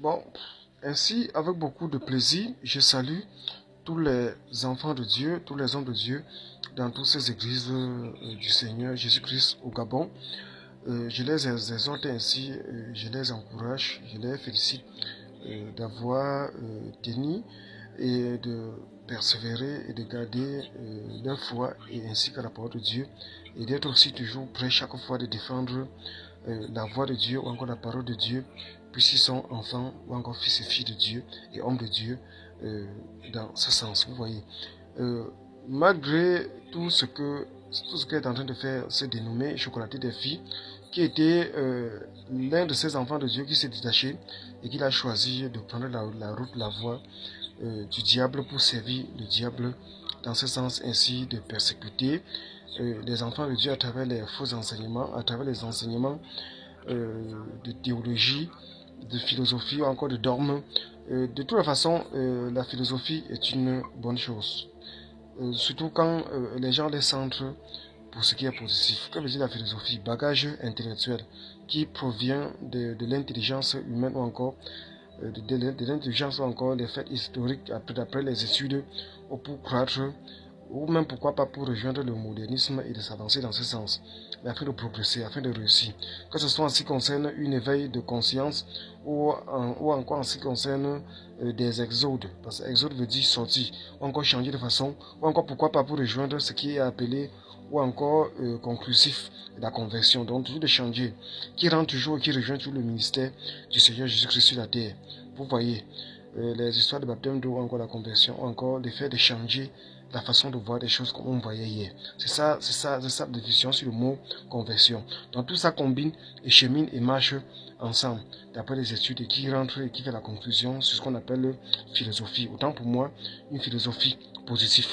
Bon, ainsi, avec beaucoup de plaisir, je salue tous les enfants de Dieu, tous les hommes de Dieu dans toutes ces églises du Seigneur Jésus-Christ au Gabon. Je les exhorte ainsi, je les encourage, je les félicite d'avoir tenu et de persévérer et de garder leur foi et ainsi que la parole de Dieu et d'être aussi toujours prêt chaque fois de défendre la voix de Dieu ou encore la parole de Dieu puisqu'ils sont enfants ou encore fils et filles de Dieu et hommes de Dieu dans ce sens, vous voyez. Malgré tout ce qu'elle est en train de faire, se dénommer Chocolaté des filles, qui était l'un de ces enfants de Dieu qui s'est détaché et qui a choisi de prendre la route, la voie du diable pour servir le diable dans ce sens, ainsi de persécuter les enfants de Dieu à travers les faux enseignements, à travers les enseignements de théologie, de philosophie ou encore de dogme. De toute façon, la philosophie est une bonne chose. Surtout quand les gens les centrent pour ce qui est positif. Que veut dire la philosophie? Bagage intellectuel qui provient de l'intelligence humaine ou encore de l'intelligence ou encore des faits historiques d'après les études ou pour croître ou même pourquoi pas pour rejoindre le modernisme et de s'avancer dans ce sens, mais afin de progresser, afin de réussir. Que ce soit en ce qui concerne une éveil de conscience ou encore en ce qui concerne des exodes, parce que exode veut dire sortir, ou encore changer de façon, ou encore pourquoi pas pour rejoindre ce qui est appelé ou encore conclusif, la conversion, donc toujours de changer, qui rend toujours, qui rejoint tout le ministère du Seigneur Jésus-Christ sur la terre. Vous voyez, les histoires de baptême d'eau, ou encore la conversion, ou encore le fait de changer la façon de voir des choses comme on voyait hier. C'est ça la définition sur le mot conversion. Donc tout ça combine et chemine et marche ensemble, d'après les études, et qui rentre et qui fait la conclusion sur ce qu'on appelle philosophie. Autant pour moi, une philosophie positive.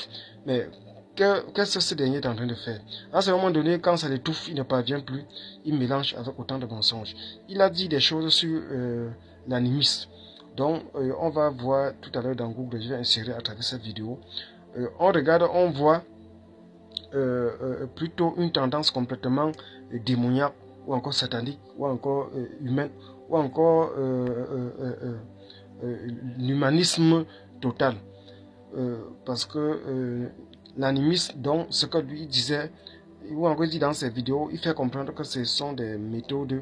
Mais qu'est-ce que ce dernier est en train de faire? À ce moment donné, quand ça l'étouffe, il ne parvient plus, il mélange avec autant de mensonges. Il a dit des choses sur l'animisme. Donc, on va voir tout à l'heure dans Google, je vais insérer à travers cette vidéo. On regarde, on voit plutôt une tendance complètement démoniaque, ou encore satanique, ou encore humaine, ou encore l'humanisme total. Parce que l'animisme, donc ce que lui disait, ou encore dit dans ses vidéos, il fait comprendre que ce sont des méthodes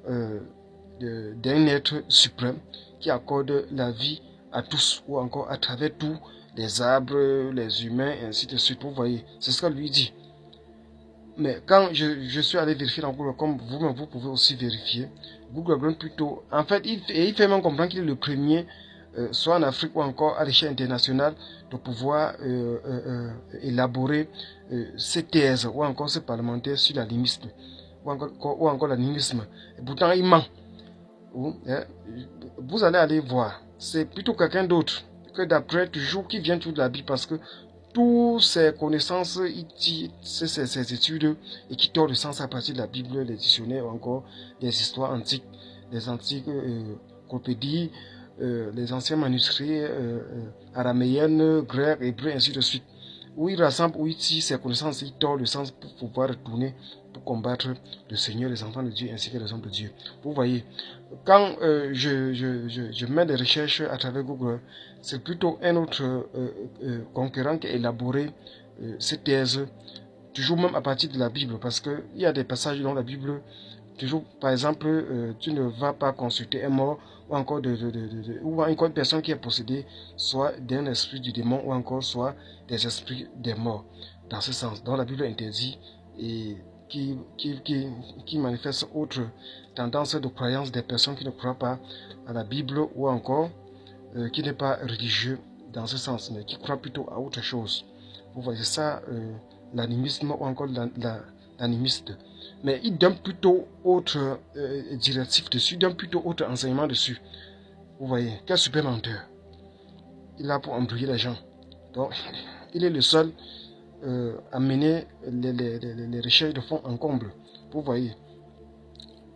d'un être suprême qui accorde la vie à tous, ou encore à travers tout, les arbres, les humains, et ainsi de suite. Vous voyez, c'est ce que lui dit. Mais quand je suis allé vérifier dans Google, comme vous-même vous pouvez aussi vérifier, Google donne plutôt, en fait, il fait même comprendre qu'il est le premier, soit en Afrique ou encore à l'échelle internationale, de pouvoir élaborer ces thèses ou encore ces parlementaires sur l'animisme ou encore l'animisme. Et pourtant, il ment. Vous allez aller voir, c'est plutôt quelqu'un d'autre que d'après toujours qui vient toujours de la Bible, parce que toutes ces connaissances, ces études et qui tordent le sens à partir de la Bible, les dictionnaires ou encore des histoires antiques, les antiques copédies, les anciens manuscrits araméennes, grecs, hébreux, ainsi de suite. Où il rassemble, où il tire ses connaissances, il tord le sens pour pouvoir retourner, pour combattre le Seigneur, les enfants de Dieu, ainsi que les hommes de Dieu. Vous voyez, quand je mets des recherches à travers Google, c'est plutôt un autre concurrent qui a élaboré ces thèses, toujours même à partir de la Bible, parce qu'il y a des passages dans la Bible, toujours, par exemple, tu ne vas pas consulter un mort, ou encore ou encore une personne qui est possédée, soit d'un esprit du démon, ou encore soit des esprits des morts, dans ce sens. Donc la Bible interdit et qui manifeste autre tendance de croyance des personnes qui ne croient pas à la Bible, ou encore qui n'est pas religieux dans ce sens, mais qui croit plutôt à autre chose. Vous voyez ça, l'animisme ou encore l'animiste. Mais il donne plutôt autre directif dessus, il donne plutôt autre enseignement dessus. Vous voyez, quel super menteur. Il a pour embrouiller les gens. Donc, il est le seul à mener les recherches de fond en comble. Vous voyez.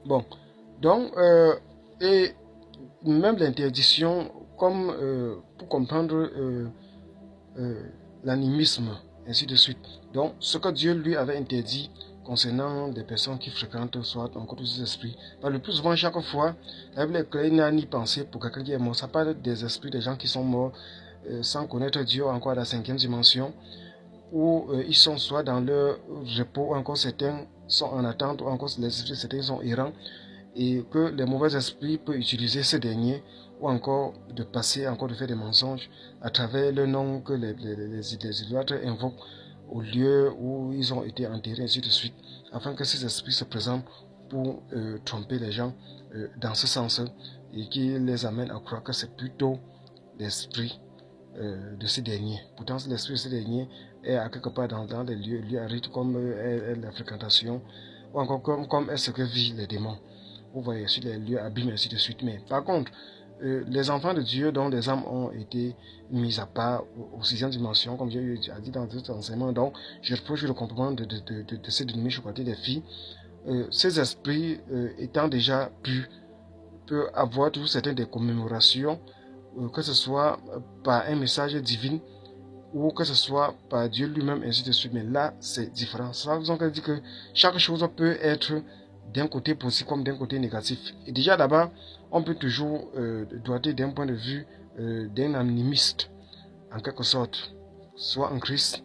Bon, donc, et même l'interdiction, comme pour comprendre l'animisme, ainsi de suite. Donc, ce que Dieu lui avait interdit concernant des personnes qui fréquentent soit encore tous ces esprits. Parce que le plus souvent, chaque fois, la Bible est claire, il n'a ni pensé pour quelqu'un qui est mort. Ça parle des esprits des gens qui sont morts sans connaître Dieu, encore à la 5e dimension, où ils sont soit dans leur repos, ou encore certains sont en attente, ou encore les esprits certains sont errants, et que les mauvais esprits peuvent utiliser ces derniers, ou encore de passer, encore de faire des mensonges à travers le nom que les idolâtres invoquent au lieu où ils ont été enterrés, ainsi de suite, afin que ces esprits se présentent pour tromper les gens dans ce sens, et qui les amène à croire que c'est plutôt l'esprit de ces derniers. Pourtant, l'esprit de ces derniers est à quelque part dans les lieux arides comme la fréquentation, ou encore comme est ce que vivent les démons. Vous voyez, sur les lieux abîmes, ainsi de suite. Mais par contre, les enfants de Dieu dont les âmes ont été mises à part aux 6e dimension, comme j'ai dit dans d'autres enseignements, donc je reproche le comportement de ces ennemis chocolatés des filles. Ces esprits étant déjà peuvent avoir toujours certaines des commémorations, que ce soit par un message divin ou que ce soit par Dieu lui-même, ainsi de suite. Mais là, c'est différent. C'est la raison qu'elle dit que chaque chose peut être d'un côté positif comme d'un côté négatif. Et déjà d'abord, on peut toujours doiter d'un point de vue d'un animiste, en quelque sorte, soit en Christ,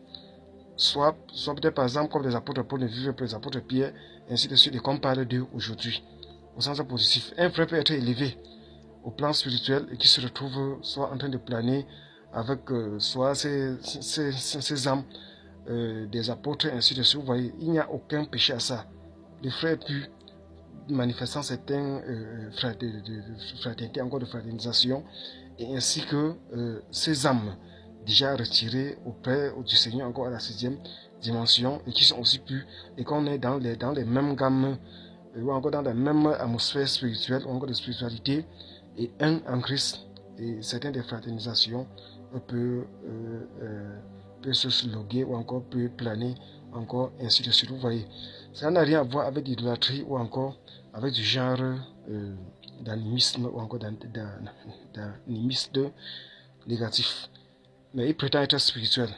soit peut-être par exemple comme les apôtres Paul ne vivent pas, les apôtres Pierre, ainsi de suite, et qu'on parle d'eux aujourd'hui, au sens positif. Un frère peut être élevé au plan spirituel et qui se retrouve soit en train de planer avec soit ces âmes des apôtres, ainsi de suite. Vous voyez, il n'y a aucun péché à ça. Le frère pu manifestant certains fraternité, encore de fraternisation, et ainsi que ces âmes déjà retirées auprès du Seigneur, encore à la 6e dimension, et qui sont aussi pures, et qu'on est dans les mêmes gammes, ou encore dans la même atmosphère spirituelle, ou encore de spiritualité, et un en Christ, et certaines des fraternisations peut se sloguer, ou encore peut planer, encore ainsi de suite. Vous voyez, ça n'a rien à voir avec l'idolâtrie, ou encore avec du genre d'animisme, ou encore d'animisme négatif. Mais il prétend être spirituel.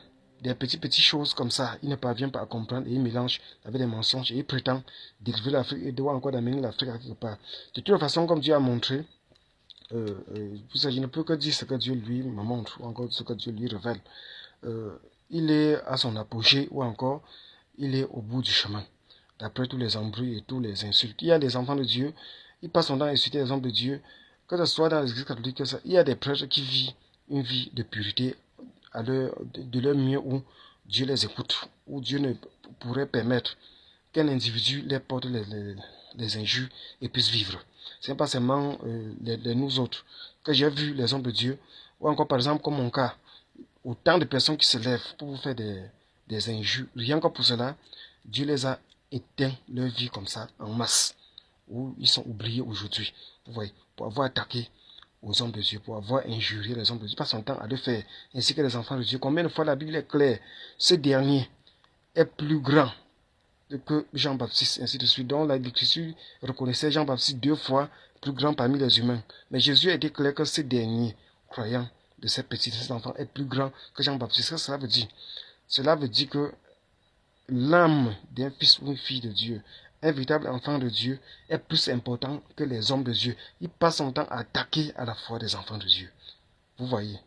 Des petites choses comme ça, il ne parvient pas à comprendre, et il mélange avec des mensonges, et il prétend dériver l'Afrique, et doit encore d'amener l'Afrique à quelque part. De toute façon, comme Dieu a montré, je ne peux que dire ce que Dieu lui me montre, ou encore ce que Dieu lui révèle. Il est à son apogée, ou encore il est au bout du chemin. D'après tous les embrouilles et tous les insultes. Il y a des enfants de Dieu, ils passent son temps à insulter les hommes de Dieu, que ce soit dans l'église catholique, il y a des prêtres qui vivent une vie de pureté de leur mieux, où Dieu les écoute, où Dieu ne pourrait permettre qu'un individu les porte les injures et puisse vivre. Ce n'est pas seulement nous autres que j'ai vu les hommes de Dieu, ou encore par exemple comme mon cas, autant de personnes qui se lèvent pour vous faire des injures. Rien que pour cela, Dieu les a éteint leur vie comme ça, en masse, où ils sont oubliés aujourd'hui. Vous voyez, pour avoir attaqué aux hommes de Dieu, pour avoir injurié les hommes de Dieu, pas son temps à le faire, ainsi que les enfants de Dieu. Combien de fois la Bible est claire, ce dernier est plus grand que Jean-Baptiste, ainsi de suite. Donc l'Écriture reconnaissait Jean-Baptiste 2 fois plus grand parmi les humains. Mais Jésus a été clair que ce dernier, croyant de ces petits enfants, est plus grand que Jean-Baptiste. Qu'est-ce que cela veut dire? Cela veut dire que l'âme d'un fils ou une fille de Dieu, un véritable enfant de Dieu, est plus important que les hommes de Dieu. Il passe son temps à attaquer à la foi des enfants de Dieu. Vous voyez.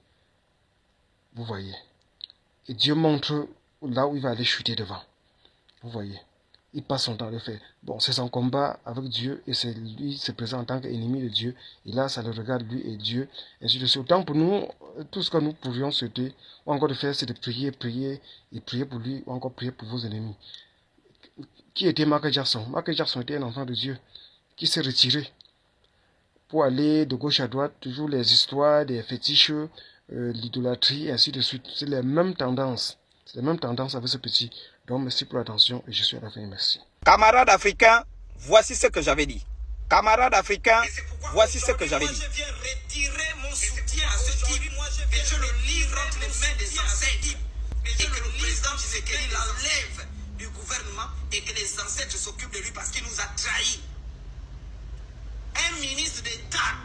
Vous voyez. Et Dieu montre là où il va aller chuter devant. Vous voyez. Il passe son temps à le faire. Bon, c'est son combat avec Dieu, et c'est lui qui se présente en tant qu'ennemi de Dieu. Et là, ça le regarde lui et Dieu. Ainsi de suite. Autant pour nous, tout ce que nous pourrions souhaiter, ou encore de faire, c'est de prier pour lui, ou encore prier pour vos ennemis. Qui était Michael Jackson? Michael Jackson était un enfant de Dieu qui s'est retiré pour aller de gauche à droite, toujours les histoires des fétiches, l'idolâtrie, et ainsi de suite. C'est les mêmes tendances. C'est les mêmes tendances avec ce petit. Donc, merci pour l'attention, et je suis à la fin. Merci. Camarades africains, voici ce que j'avais dit. Camarades africains, voici ce que j'avais dit. Je viens retirer mon soutien à ce type, et je le livre entre les mains des ancêtres, et que le président Tshisekedi l'enlève du gouvernement, et que les ancêtres s'occupent de lui parce qu'il nous a trahis. Un ministre d'État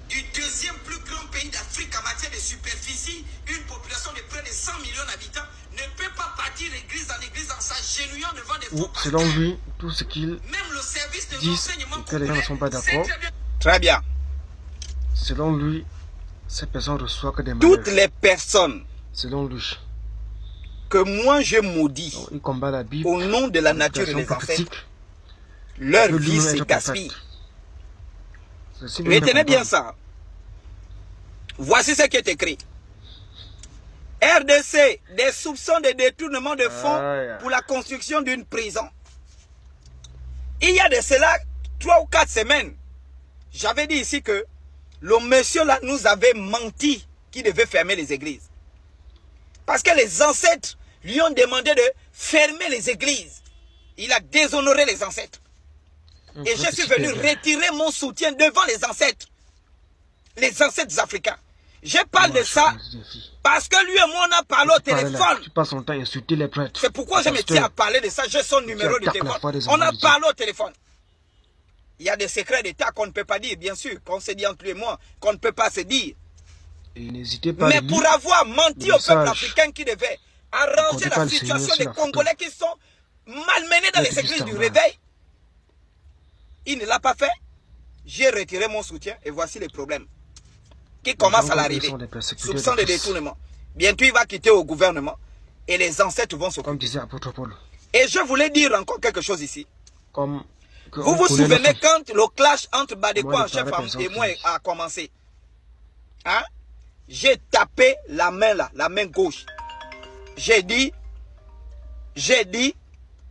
du deuxième plus grand pays d'Afrique en matière de superficie, une population de près de 100 millions d'habitants, ne peut pas partir église en église en s'agenouillant devant des ou selon lui, tout ce qu'il Même le service de dit renseignement et que les gens ne sont pas d'accord, Très bien. selon lui, ces personnes reçoivent que des Toutes malheurs. les personnes Selon lui. que moi je maudis Donc, il combat la Bible. au nom de la nature et l'éducation des ancêtres, prophétique, leur veut vie lui-même se être gaspille. prophète. Ceci veut Retenez bien comprendre. ça. Voici ce qui est écrit. RDC, des soupçons de détournement de fonds Aïe. pour la construction d'une prison. Il y a de cela 3 ou 4 semaines, j'avais dit ici que le monsieur là nous avait menti qu'il devait fermer les églises. Parce que les ancêtres lui ont demandé de fermer les églises. Il a déshonoré les ancêtres. Et je suis venu retirer mon soutien devant les ancêtres africains. Je parle de ça parce que lui et moi on a parlé au téléphone. Tu passes son temps à insulter les prêtres. C'est pourquoi je me tiens à parler de ça. J'ai son numéro de téléphone. On a parlé au téléphone. Il y a des secrets d'État qu'on ne peut pas dire, bien sûr, qu'on se dit entre lui et moi, qu'on ne peut pas se dire. Et n'hésitez pas. Mais pour avoir menti au peuple africain qui devait arranger la situation des Congolais qui sont malmenés dans les églises du réveil, il ne l'a pas fait. J'ai retiré mon soutien et voici les problèmes qui commencent à l'arrivée. Soupçon de détournement. Bientôt il va quitter au gouvernement et les ancêtres vont s'occuper. Comme disait Apôtre Paul. Et je voulais dire encore quelque chose ici. Comme vous vous souvenez quand le clash entre Badekwa en chef et moi a commencé, hein? J'ai tapé la main là, la main gauche. J'ai dit,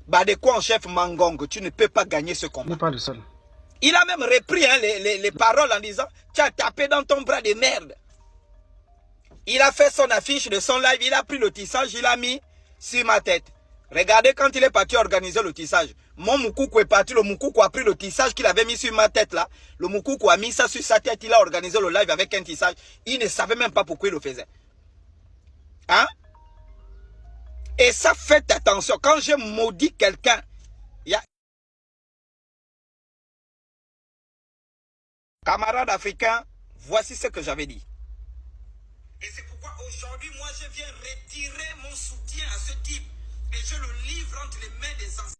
Badekwa en chef Mangong, tu ne peux pas gagner ce combat. Il n'est pas le seul. Il a même repris hein, les paroles en disant, tu as tapé dans ton bras de merde. Il a fait son affiche de son live, il a pris le tissage, il a mis sur ma tête. Regardez quand il est parti organiser le tissage. Mon Moukoukou est parti, le Moukoukou a pris le tissage qu'il avait mis sur ma tête là. Le Moukoukou a mis ça sur sa tête, il a organisé le live avec un tissage. Il ne savait même pas pourquoi il le faisait. Hein? Et ça, faites attention. Quand je maudis quelqu'un, il y a... Camarades africains, voici ce que j'avais dit. Et c'est pourquoi aujourd'hui, moi, je viens retirer mon soutien à ce type. Et je le livre entre les mains des anciens.